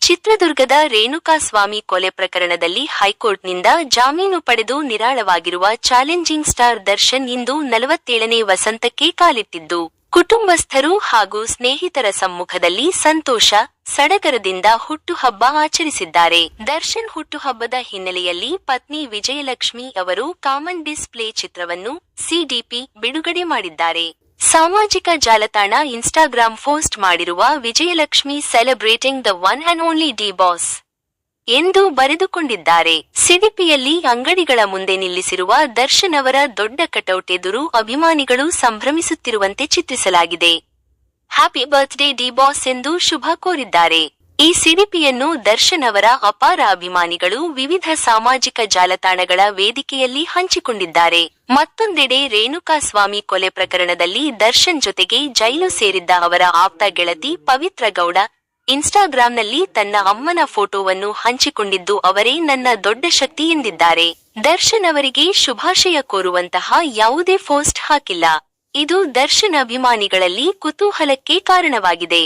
ಚಿತ್ರದುರ್ಗದ ರೇಣುಕಾಸ್ವಾಮಿ ಕೊಲೆ ಪ್ರಕರಣದಲ್ಲಿ ಹೈಕೋರ್ಟ್ನಿಂದ ಜಾಮೀನು ಪಡೆದು ನಿರಾಳವಾಗಿರುವ ಚಾಲೆಂಜಿಂಗ್ ಸ್ಟಾರ್ ದರ್ಶನ್ ಇಂದು 47ನೇ ವಸಂತಕ್ಕೆ ಕಾಲಿಟ್ಟಿದ್ದು, ಕುಟುಂಬಸ್ಥರು ಹಾಗೂ ಸ್ನೇಹಿತರ ಸಮ್ಮುಖದಲ್ಲಿ ಸಂತೋಷ, ಸಡಗರದಿಂದ ಹುಟ್ಟುಹಬ್ಬ ಆಚರಿಸಿದ್ದಾರೆ. ದರ್ಶನ್ ಹುಟ್ಟುಹಬ್ಬದ ಹಿನ್ನೆಲೆಯಲ್ಲಿ ಪತ್ನಿ ವಿಜಯಲಕ್ಷ್ಮಿ ಅವರು ಕಾಮನ್ ಡಿಸ್ಪ್ಲೇ ಚಿತ್ರವನ್ನು ಸಿಡಿಪಿ ಬಿಡುಗಡೆ ಮಾಡಿದ್ದಾರೆ. ಸಾಮಾಜಿಕ ಜಾಲತಾಣ ಇನ್ಸ್ಟಾಗ್ರಾಂ ಪೋಸ್ಟ್ ಮಾಡಿರುವ Vijayalakshmi celebrating the one and only D boss ಎಂದು ಬರೆದುಕೊಂಡಿದ್ದಾರೆ. ಸಿಡಿಪಿಯಲ್ಲಿ ಅಂಗಡಿಗಳ ಮುಂದೆ ನಿಲ್ಲಿಸಿರುವ ದರ್ಶನ್ ಅವರ ದೊಡ್ಡ ಕಟೌಟ್ ಎದುರು ಅಭಿಮಾನಿಗಳು ಸಂಭ್ರಮಿಸುತ್ತಿರುವಂತೆ ಚಿತ್ರಿಸಲಾಗಿದೆ. ಹ್ಯಾಪಿ ಬರ್ತ್ಡೇ ಡಿ ಬಾಸ್ ಎಂದು ಶುಭ ಕೋರಿದ್ದಾರೆ. ಈ ಸಿಡಿಪಿಯನ್ನು ದರ್ಶನ್ ಅವರ ಅಪಾರ ಅಭಿಮಾನಿಗಳು ವಿವಿಧ ಸಾಮಾಜಿಕ ಜಾಲತಾಣಗಳ ವೇದಿಕೆಯಲ್ಲಿ ಹಂಚಿಕೊಂಡಿದ್ದಾರೆ. ಮತ್ತೊಂದೆಡೆ ರೇಣುಕಾಸ್ವಾಮಿ ಕೊಲೆ ಪ್ರಕರಣದಲ್ಲಿ ದರ್ಶನ್ ಜೊತೆಗೆ ಜೈಲು ಸೇರಿದ್ದ ಅವರ ಆಪ್ತ ಗೆಳತಿ ಪವಿತ್ರ ಗೌಡ ಇನ್ಸ್ಟಾಗ್ರಾಂನಲ್ಲಿ ತನ್ನ ಅಮ್ಮನ ಫೋಟೋವನ್ನು ಹಂಚಿಕೊಂಡಿದ್ದು ಅವರೇ ನನ್ನ ದೊಡ್ಡ ಶಕ್ತಿ ಎಂದಿದ್ದಾರೆ. ದರ್ಶನ್ ಅವರಿಗೆ ಶುಭಾಶಯ ಕೋರುವಂತಹ ಯಾವುದೇ ಪೋಸ್ಟ್ ಹಾಕಿಲ್ಲ. ಇದು ದರ್ಶನ್ ಅಭಿಮಾನಿಗಳಲ್ಲಿ ಕುತೂಹಲಕ್ಕೆ ಕಾರಣವಾಗಿದೆ.